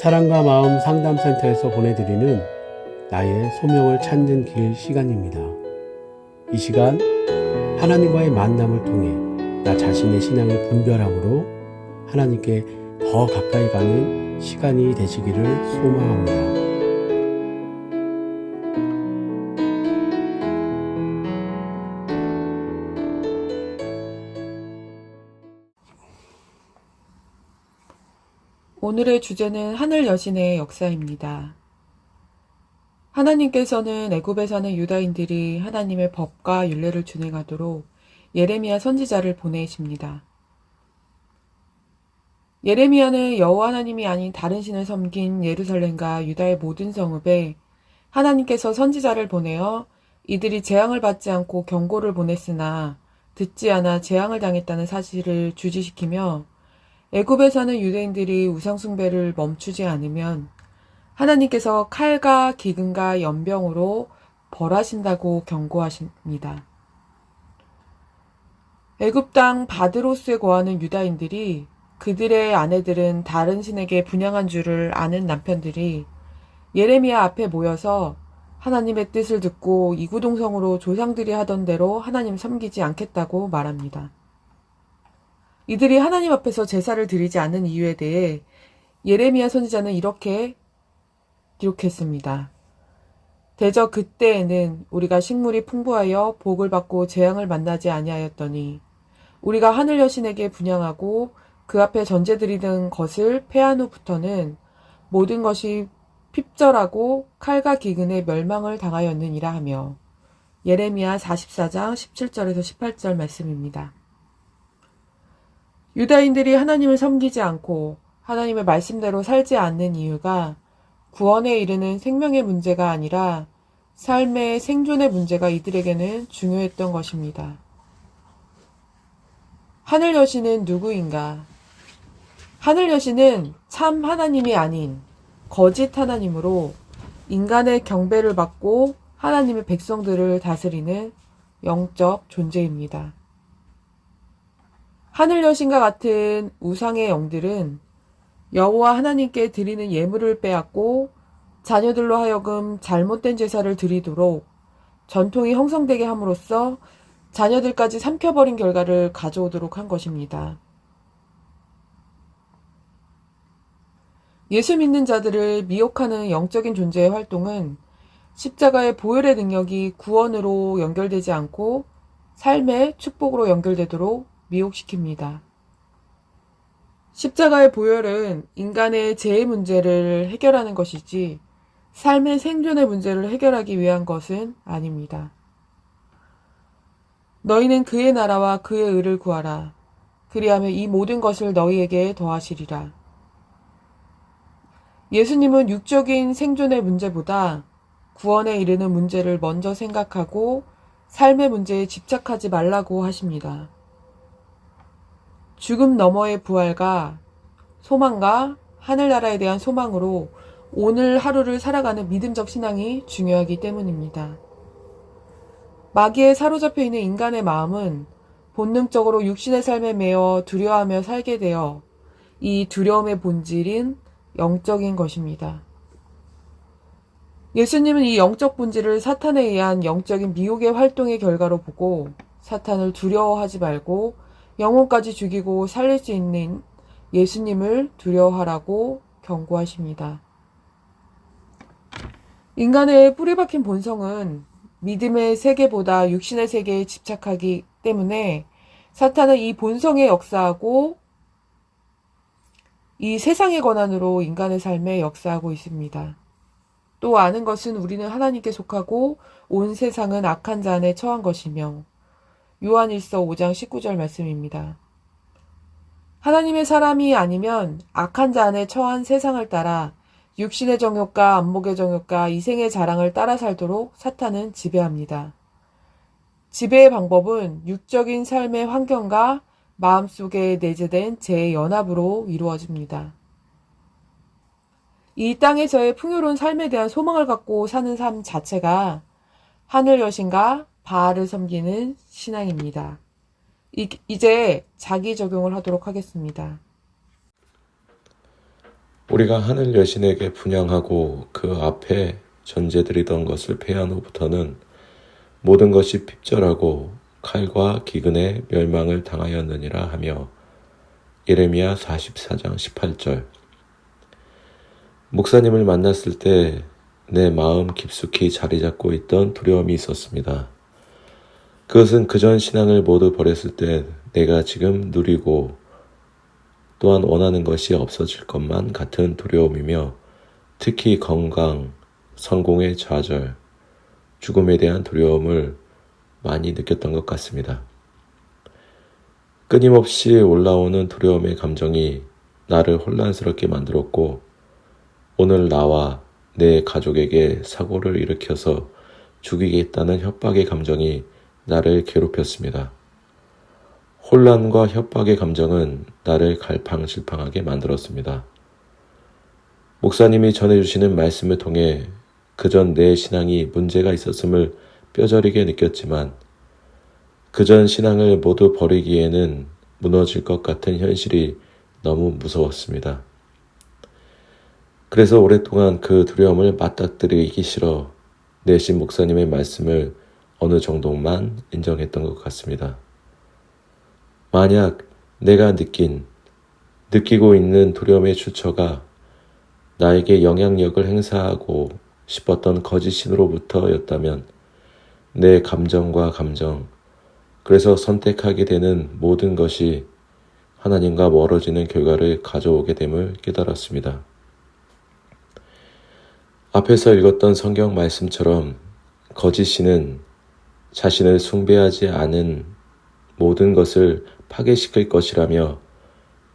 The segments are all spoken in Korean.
사랑과 마음 상담센터에서 보내드리는 나의 소명을 찾는 길 시간입니다. 이 시간 하나님과의 만남을 통해 나 자신의 신앙을 분별함으로 하나님께 더 가까이 가는 시간이 되시기를 소망합니다. 오늘의 주제는 하늘 여신의 역사입니다. 하나님께서는 애굽에 사는 유다인들이 하나님의 법과 율례를 준행하도록 예레미야 선지자를 보내십니다. 예레미야는 여호와 하나님이 아닌 다른 신을 섬긴 예루살렘과 유다의 모든 성읍에 하나님께서 선지자를 보내어 이들이 재앙을 받지 않고 경고를 보냈으나 듣지 않아 재앙을 당했다는 사실을 주지시키며 애굽에 사는 유대인들이 우상숭배를 멈추지 않으면 하나님께서 칼과 기근과 연병으로 벌하신다고 경고하십니다. 애굽 땅 바드로스에 거하는 유다인들이 그들의 아내들은 다른 신에게 분향한 줄을 아는 남편들이 예레미야 앞에 모여서 하나님의 뜻을 듣고 이구동성으로 조상들이 하던 대로 하나님 섬기지 않겠다고 말합니다. 이들이 하나님 앞에서 제사를 드리지 않는 이유에 대해 예레미야 선지자는 이렇게 기록했습니다. 대저 그때에는 우리가 식물이 풍부하여 복을 받고 재앙을 만나지 아니하였더니 우리가 하늘 여신에게 분향하고 그 앞에 전제 드리던 것을 패한 후부터는 모든 것이 핍절하고 칼과 기근에 멸망을 당하였느니라 하며 예레미야 44장 17절에서 18절 말씀입니다. 유다인들이 하나님을 섬기지 않고 하나님의 말씀대로 살지 않는 이유가 구원에 이르는 생명의 문제가 아니라 삶의 생존의 문제가 이들에게는 중요했던 것입니다. 하늘 여신은 누구인가? 하늘 여신은 참 하나님이 아닌 거짓 하나님으로 인간의 경배를 받고 하나님의 백성들을 다스리는 영적 존재입니다. 하늘 여신과 같은 우상의 영들은 여호와 하나님께 드리는 예물을 빼앗고 자녀들로 하여금 잘못된 제사를 드리도록 전통이 형성되게 함으로써 자녀들까지 삼켜버린 결과를 가져오도록 한 것입니다. 예수 믿는 자들을 미혹하는 영적인 존재의 활동은 십자가의 보혈의 능력이 구원으로 연결되지 않고 삶의 축복으로 연결되도록 미혹시킵니다. 십자가의 보혈은 인간의 죄의 문제를 해결하는 것이지 삶의 생존의 문제를 해결하기 위한 것은 아닙니다. 너희는 그의 나라와 그의 의를 구하라. 그리하면 이 모든 것을 너희에게 더하시리라. 예수님은 육적인 생존의 문제보다 구원에 이르는 문제를 먼저 생각하고 삶의 문제에 집착하지 말라고 하십니다. 죽음 너머의 부활과 소망과 하늘나라에 대한 소망으로 오늘 하루를 살아가는 믿음적 신앙이 중요하기 때문입니다. 마귀에 사로잡혀 있는 인간의 마음은 본능적으로 육신의 삶에 매여 두려워하며 살게 되어 이 두려움의 본질인 영적인 것입니다. 예수님은 이 영적 본질을 사탄에 의한 영적인 미혹의 활동의 결과로 보고 사탄을 두려워하지 말고 영혼까지 죽이고 살릴 수 있는 예수님을 두려워하라고 경고하십니다. 인간의 뿌리 박힌 본성은 믿음의 세계보다 육신의 세계에 집착하기 때문에 사탄은 이 본성에 역사하고 이 세상의 권한으로 인간의 삶에 역사하고 있습니다. 또 아는 것은 우리는 하나님께 속하고 온 세상은 악한 자 안에 처한 것이며 요한일서 5장 19절 말씀입니다. 하나님의 사람이 아니면 악한 자 안에 처한 세상을 따라 육신의 정욕과 안목의 정욕과 이생의 자랑을 따라 살도록 사탄은 지배합니다. 지배의 방법은 육적인 삶의 환경과 마음속에 내재된 죄의 연합으로 이루어집니다. 이 땅에서의 풍요로운 삶에 대한 소망을 갖고 사는 삶 자체가 하늘 여신과 바알을 섬기는 신앙입니다. 이제 자기 적용을 하도록 하겠습니다. 우리가 하늘 여신에게 분향하고 그 앞에 전제드리던 것을 패한 후부터는 모든 것이 핍절하고 칼과 기근에 멸망을 당하였느니라 하며 예레미야 44장 18절. 목사님을 만났을 때 내 마음 깊숙이 자리 잡고 있던 두려움이 있었습니다. 그것은 그전 신앙을 모두 버렸을 때 내가 지금 누리고 또한 원하는 것이 없어질 것만 같은 두려움이며 특히 건강, 성공의 좌절, 죽음에 대한 두려움을 많이 느꼈던 것 같습니다. 끊임없이 올라오는 두려움의 감정이 나를 혼란스럽게 만들었고 오늘 나와 내 가족에게 사고를 일으켜서 죽이겠다는 협박의 감정이 나를 괴롭혔습니다. 혼란과 협박의 감정은 나를 갈팡질팡하게 만들었습니다. 목사님이 전해주시는 말씀을 통해 그전 내 신앙이 문제가 있었음을 뼈저리게 느꼈지만 그전 신앙을 모두 버리기에는 무너질 것 같은 현실이 너무 무서웠습니다. 그래서 오랫동안 그 두려움을 맞닥뜨리기 싫어 내심 목사님의 말씀을 어느 정도만 인정했던 것 같습니다. 만약 내가 느끼고 있는 두려움의 출처가 나에게 영향력을 행사하고 싶었던 거짓신으로부터였다면 내 감정과 감정, 그래서 선택하게 되는 모든 것이 하나님과 멀어지는 결과를 가져오게 됨을 깨달았습니다. 앞에서 읽었던 성경 말씀처럼 거짓신은 자신을 숭배하지 않은 모든 것을 파괴시킬 것이라며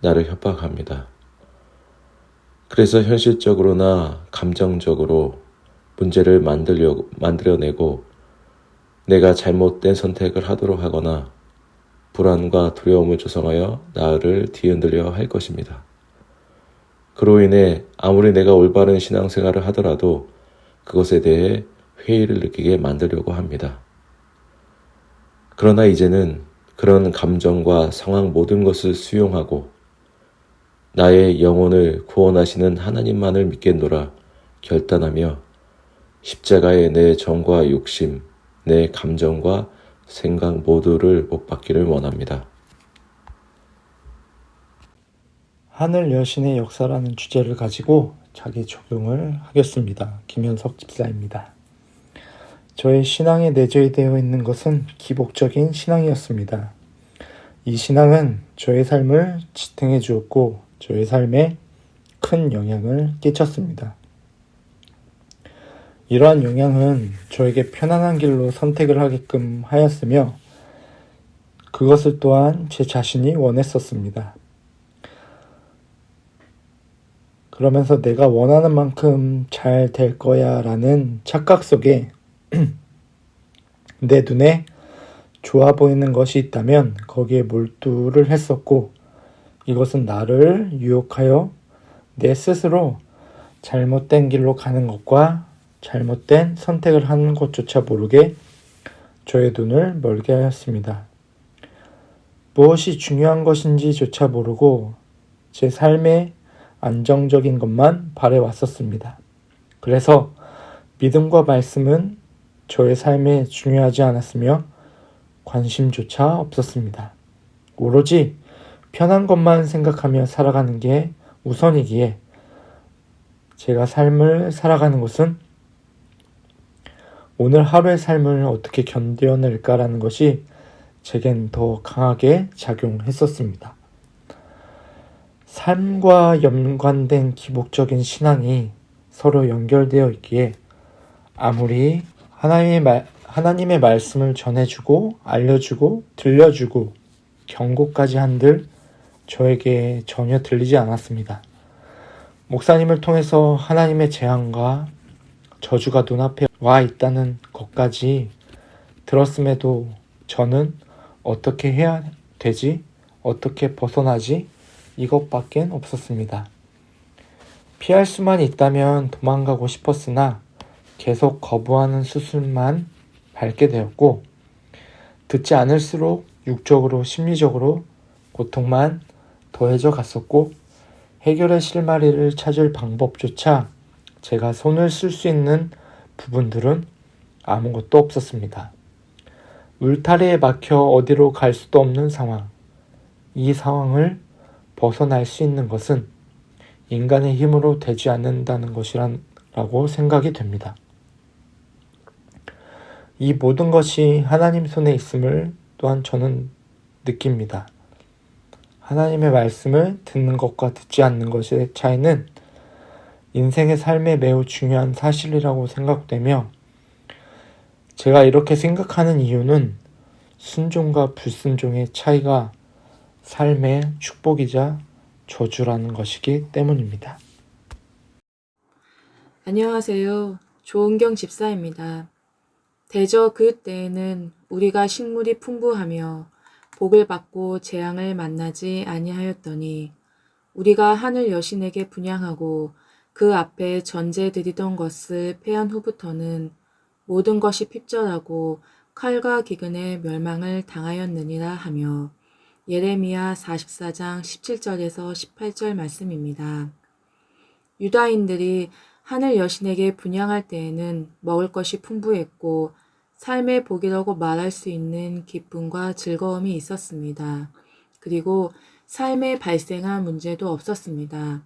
나를 협박합니다. 그래서 현실적으로나 감정적으로 문제를 만들어내고 내가 잘못된 선택을 하도록 하거나 불안과 두려움을 조성하여 나를 뒤흔들려 할 것입니다. 그로 인해 아무리 내가 올바른 신앙생활을 하더라도 그것에 대해 회의를 느끼게 만들려고 합니다. 그러나 이제는 그런 감정과 상황 모든 것을 수용하고 나의 영혼을 구원하시는 하나님만을 믿겠노라 결단하며 십자가에 내 정과 욕심, 내 감정과 생각 모두를 못 받기를 원합니다. 하늘 여신의 역사라는 주제를 가지고 자기 적용을 하겠습니다. 김현석 집사입니다. 저의 신앙에 내재되어 있는 것은 기복적인 신앙이었습니다. 이 신앙은 저의 삶을 지탱해 주었고 저의 삶에 큰 영향을 끼쳤습니다. 이러한 영향은 저에게 편안한 길로 선택을 하게끔 하였으며 그것을 또한 제 자신이 원했었습니다. 그러면서 내가 원하는 만큼 잘 될 거야 라는 착각 속에 내 눈에 좋아 보이는 것이 있다면 거기에 몰두를 했었고 이것은 나를 유혹하여 내 스스로 잘못된 길로 가는 것과 잘못된 선택을 하는 것조차 모르게 저의 눈을 멀게 하였습니다. 무엇이 중요한 것인지조차 모르고 제 삶에 안정적인 것만 바래왔었습니다. 그래서 믿음과 말씀은 저의 삶에 중요하지 않았으며 관심조차 없었습니다. 오로지 편한 것만 생각하며 살아가는 게 우선이기에 제가 삶을 살아가는 것은 오늘 하루의 삶을 어떻게 견뎌낼까라는 것이 제겐 더 강하게 작용했었습니다. 삶과 연관된 기복적인 신앙이 서로 연결되어 있기에 아무리 하나님의 말씀을 전해주고 알려주고 들려주고 경고까지 한들 저에게 전혀 들리지 않았습니다. 목사님을 통해서 하나님의 재앙과 저주가 눈앞에 와 있다는 것까지 들었음에도 저는 어떻게 해야 되지? 어떻게 벗어나지? 이것밖엔 없었습니다. 피할 수만 있다면 도망가고 싶었으나 계속 거부하는 수순만 밟게 되었고 듣지 않을수록 육적으로 심리적으로 고통만 더해져 갔었고 해결의 실마리를 찾을 방법조차 제가 손을 쓸 수 있는 부분들은 아무것도 없었습니다. 울타리에 막혀 어디로 갈 수도 없는 상황. 이 상황을 벗어날 수 있는 것은 인간의 힘으로 되지 않는다는 것이라고 생각이 됩니다. 이 모든 것이 하나님 손에 있음을 또한 저는 느낍니다. 하나님의 말씀을 듣는 것과 듣지 않는 것의 차이는 인생의 삶에 매우 중요한 사실이라고 생각되며, 제가 이렇게 생각하는 이유는 순종과 불순종의 차이가 삶의 축복이자 저주라는 것이기 때문입니다. 안녕하세요. 조은경 집사입니다. 대저 그 때에는 우리가 식물이 풍부하며 복을 받고 재앙을 만나지 아니하였더니 우리가 하늘 여신에게 분향하고 그 앞에 전제 드리던 것을 패한 후부터는 모든 것이 핍절하고 칼과 기근의 멸망을 당하였느니라 하며 예레미야 44장 17절에서 18절 말씀입니다. 유다인들이 하늘 여신에게 분향할 때에는 먹을 것이 풍부했고 삶의 복이라고 말할 수 있는 기쁨과 즐거움이 있었습니다. 그리고 삶에 발생한 문제도 없었습니다.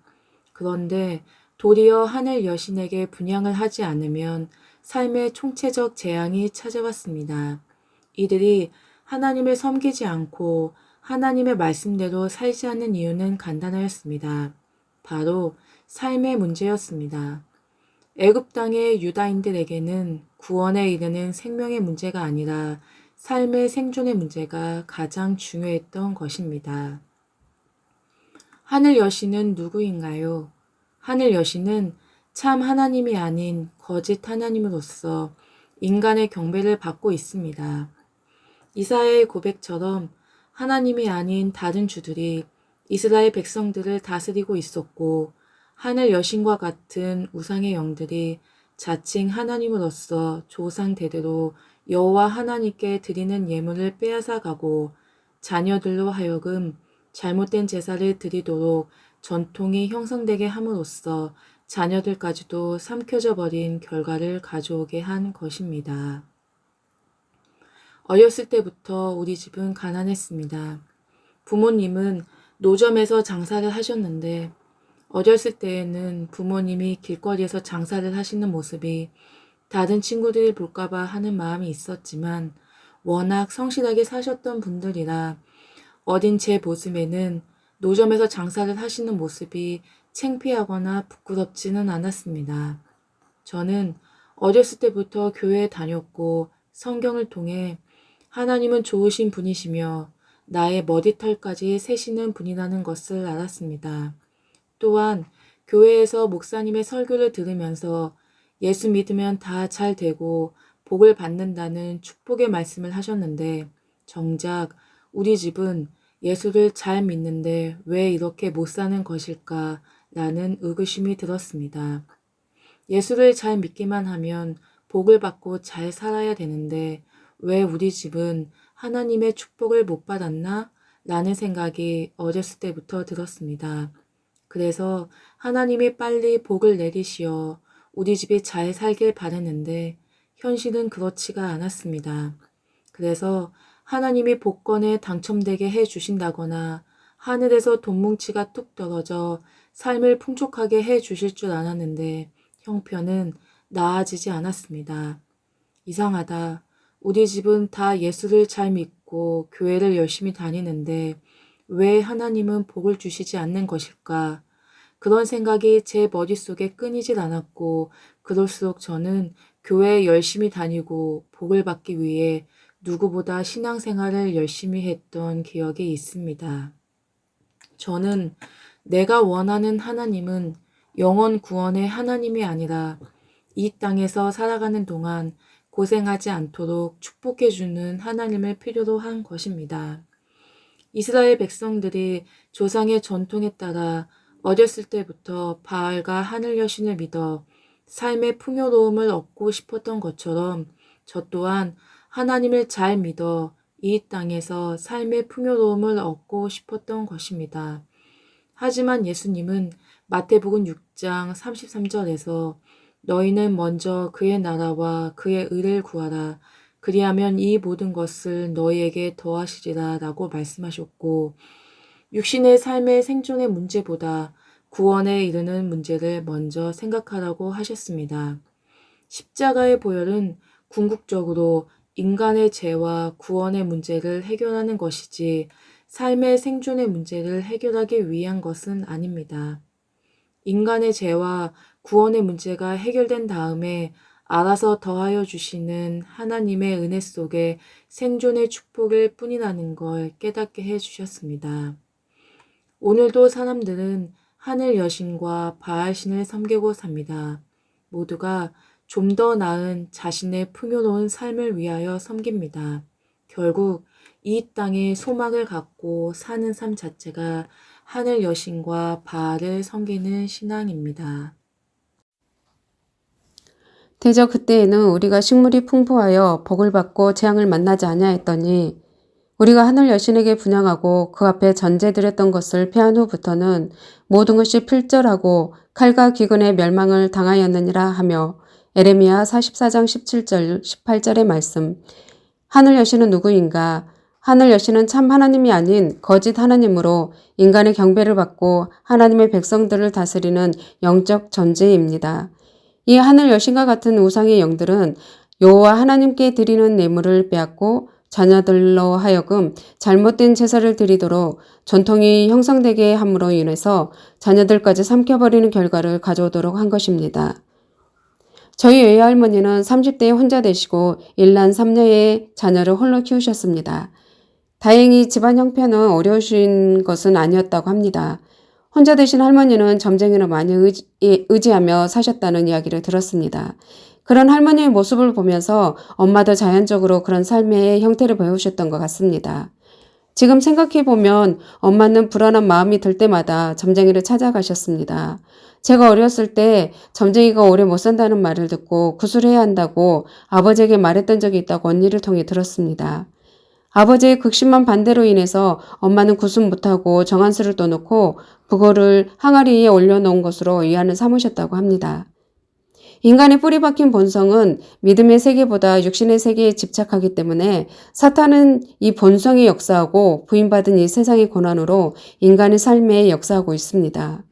그런데 도리어 하늘 여신에게 분향을 하지 않으면 삶의 총체적 재앙이 찾아왔습니다. 이들이 하나님을 섬기지 않고 하나님의 말씀대로 살지 않는 이유는 간단하였습니다. 바로 삶의 문제였습니다. 애굽 땅의 유다인들에게는 구원에 이르는 생명의 문제가 아니라 삶의 생존의 문제가 가장 중요했던 것입니다. 하늘 여신은 누구인가요? 하늘 여신은 참 하나님이 아닌 거짓 하나님으로서 인간의 경배를 받고 있습니다. 이사야의 고백처럼 하나님이 아닌 다른 주들이 이스라엘 백성들을 다스리고 있었고 하늘 여신과 같은 우상의 영들이 자칭 하나님으로서 조상 대대로 여호와 하나님께 드리는 예물을 빼앗아가고 자녀들로 하여금 잘못된 제사를 드리도록 전통이 형성되게 함으로써 자녀들까지도 삼켜져 버린 결과를 가져오게 한 것입니다. 어렸을 때부터 우리 집은 가난했습니다. 부모님은 노점에서 장사를 하셨는데 어렸을 때에는 부모님이 길거리에서 장사를 하시는 모습이 다른 친구들이 볼까봐 하는 마음이 있었지만 워낙 성실하게 사셨던 분들이라 어린 제 모습에는 노점에서 장사를 하시는 모습이 창피하거나 부끄럽지는 않았습니다. 저는 어렸을 때부터 교회에 다녔고 성경을 통해 하나님은 좋으신 분이시며 나의 머리털까지 세시는 분이라는 것을 알았습니다. 또한 교회에서 목사님의 설교를 들으면서 예수 믿으면 다 잘 되고 복을 받는다는 축복의 말씀을 하셨는데 정작 우리 집은 예수를 잘 믿는데 왜 이렇게 못 사는 것일까 라는 의구심이 들었습니다. 예수를 잘 믿기만 하면 복을 받고 잘 살아야 되는데 왜 우리 집은 하나님의 축복을 못 받았나? 라는 생각이 어렸을 때부터 들었습니다. 그래서 하나님이 빨리 복을 내리시어 우리 집이 잘 살길 바랬는데 현실은 그렇지가 않았습니다. 그래서 하나님이 복권에 당첨되게 해 주신다거나 하늘에서 돈뭉치가 뚝 떨어져 삶을 풍족하게 해 주실 줄 알았는데 형편은 나아지지 않았습니다. 이상하다. 우리 집은 다 예수를 잘 믿고 교회를 열심히 다니는데 왜 하나님은 복을 주시지 않는 것일까? 그런 생각이 제 머릿속에 끊이질 않았고 그럴수록 저는 교회에 열심히 다니고 복을 받기 위해 누구보다 신앙생활을 열심히 했던 기억이 있습니다. 저는 내가 원하는 하나님은 영원 구원의 하나님이 아니라 이 땅에서 살아가는 동안 고생하지 않도록 축복해주는 하나님을 필요로 한 것입니다. 이스라엘 백성들이 조상의 전통에 따라 어렸을 때부터 바알과 하늘 여신을 믿어 삶의 풍요로움을 얻고 싶었던 것처럼 저 또한 하나님을 잘 믿어 이 땅에서 삶의 풍요로움을 얻고 싶었던 것입니다. 하지만 예수님은 마태복음 6장 33절에서 너희는 먼저 그의 나라와 그의 의를 구하라. 그리하면 이 모든 것을 너희에게 더하시리라 라고 말씀하셨고, 육신의 삶의 생존의 문제보다 구원에 이르는 문제를 먼저 생각하라고 하셨습니다. 십자가의 보혈은 궁극적으로 인간의 죄와 구원의 문제를 해결하는 것이지 삶의 생존의 문제를 해결하기 위한 것은 아닙니다. 인간의 죄와 구원의 문제가 해결된 다음에 알아서 더하여 주시는 하나님의 은혜 속에 생존의 축복일 뿐이라는 걸 깨닫게 해주셨습니다. 오늘도 사람들은 하늘 여신과 바알신을 섬기고 삽니다. 모두가 좀 더 나은 자신의 풍요로운 삶을 위하여 섬깁니다. 결국 이 땅에 소망을 갖고 사는 삶 자체가 하늘 여신과 바알을 섬기는 신앙입니다. 대저 그때에는 우리가 식물이 풍부하여 복을 받고 재앙을 만나지 아니하였더니 우리가 하늘 여신에게 분향하고 그 앞에 전제드렸던 것을 패한 후부터는 모든 것이 필절하고 칼과 기근의 멸망을 당하였느니라 하며 에레미야 44장 17절 18절의 말씀. 하늘 여신은 누구인가? 하늘 여신은 참 하나님이 아닌 거짓 하나님으로 인간의 경배를 받고 하나님의 백성들을 다스리는 영적 존재입니다. 이 하늘 여신과 같은 우상의 영들은 여호와 하나님께 드리는 예물을 빼앗고 자녀들로 하여금 잘못된 제사를 드리도록 전통이 형성되게 함으로 인해서 자녀들까지 삼켜버리는 결과를 가져오도록 한 것입니다. 저희 외할머니는 30대에 혼자 되시고 1남 3녀의 자녀를 홀로 키우셨습니다. 다행히 집안 형편은 어려우신 것은 아니었다고 합니다. 혼자 되신 할머니는 점쟁이를 많이 의지하며 사셨다는 이야기를 들었습니다. 그런 할머니의 모습을 보면서 엄마도 자연적으로 그런 삶의 형태를 배우셨던 것 같습니다. 지금 생각해보면 엄마는 불안한 마음이 들 때마다 점쟁이를 찾아가셨습니다. 제가 어렸을 때 점쟁이가 오래 못 산다는 말을 듣고 구술해야 한다고 아버지에게 말했던 적이 있다고 언니를 통해 들었습니다. 아버지의 극심한 반대로 인해서 엄마는 구순 못하고 정한수를 떠놓고 그거를 항아리 위에 올려놓은 것으로 위안을 삼으셨다고 합니다. 인간의 뿌리 박힌 본성은 믿음의 세계보다 육신의 세계에 집착하기 때문에 사탄은 이 본성이 역사하고 부인받은 이 세상의 고난으로 인간의 삶에 역사하고 있습니다.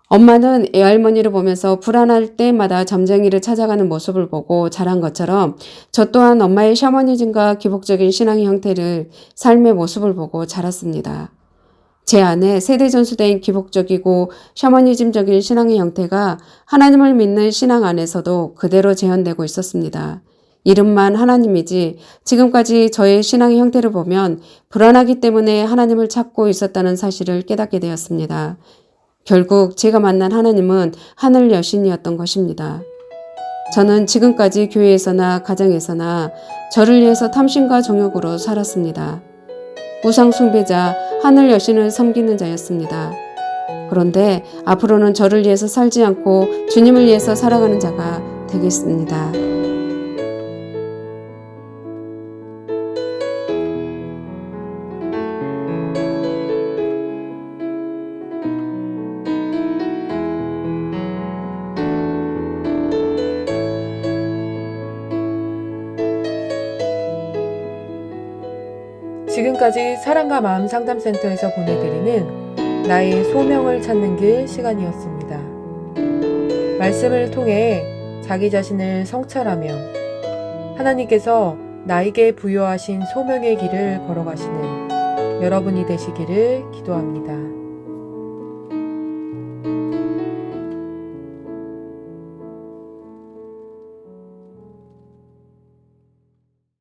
엄마는 애할머니를 보면서 불안할 때마다 점쟁이를 찾아가는 모습을 보고 자란 것처럼 저 또한 엄마의 샤머니즘과 기복적인 신앙의 형태를 삶의 모습을 보고 자랐습니다. 제 안에 세대 전수된 기복적이고 샤머니즘적인 신앙의 형태가 하나님을 믿는 신앙 안에서도 그대로 재현되고 있었습니다. 이름만 하나님이지 지금까지 저의 신앙의 형태를 보면 불안하기 때문에 하나님을 찾고 있었다는 사실을 깨닫게 되었습니다. 결국 제가 만난 하나님은 하늘 여신이었던 것입니다. 저는 지금까지 교회에서나 가정에서나 저를 위해서 탐심과 정욕으로 살았습니다. 우상 숭배자 하늘 여신을 섬기는 자였습니다. 그런데 앞으로는 저를 위해서 살지 않고 주님을 위해서 살아가는 자가 되겠습니다. 지금까지 사랑과 마음 상담센터에서 보내드리는 나의 소명을 찾는 길 시간이었습니다. 말씀을 통해 자기 자신을 성찰하며 하나님께서 나에게 부여하신 소명의 길을 걸어가시는 여러분이 되시기를 기도합니다.